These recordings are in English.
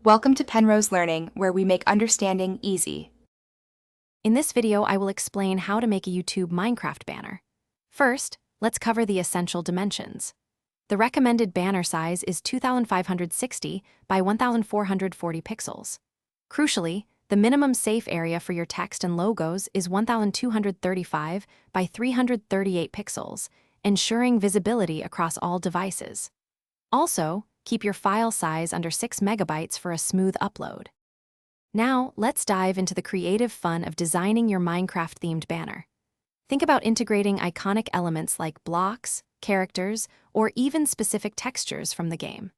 Welcome to Penrose Learning, where we make understanding easy. In this video, I will explain how to make a YouTube Minecraft banner. First, let's cover the essential dimensions. The recommended banner size is 2560 by 1440 pixels. Crucially, the minimum safe area for your text and logos is 1235 by 338 pixels, ensuring visibility across all devices. Also, keep your file size under 6 megabytes for a smooth upload. Now, let's dive into the creative fun of designing your Minecraft-themed banner. Think about integrating iconic elements like blocks, characters, or even specific textures from the game.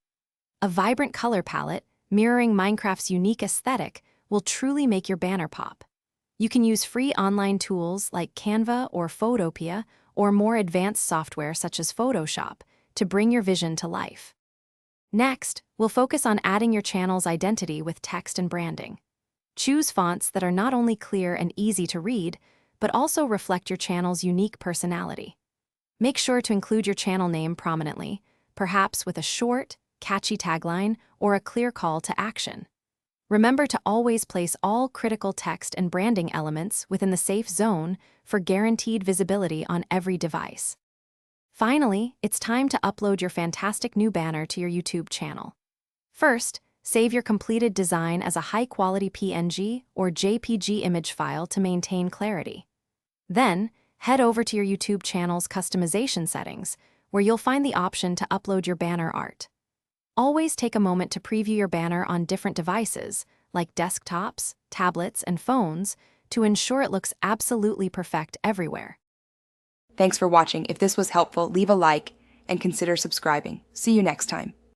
A vibrant color palette, mirroring Minecraft's unique aesthetic, will truly make your banner pop. You can use free online tools like Canva or Photopea, or more advanced software such as Photoshop, to bring your vision to life. Next, we'll focus on adding your channel's identity with text and branding. Choose fonts that are not only clear and easy to read, but also reflect your channel's unique personality. Make sure to include your channel name prominently, perhaps with a short, catchy tagline or a clear call to action. Remember to always place all critical text and branding elements within the safe zone for guaranteed visibility on every device. Finally, it's time to upload your fantastic new banner to your YouTube channel. First, save your completed design as a high-quality PNG or JPG image file to maintain clarity. Then, head over to your YouTube channel's customization settings, where you'll find the option to upload your banner art. Always take a moment to preview your banner on different devices, like desktops, tablets, and phones, to ensure it looks absolutely perfect everywhere. Thanks for watching. If this was helpful, leave a like and consider subscribing. See you next time.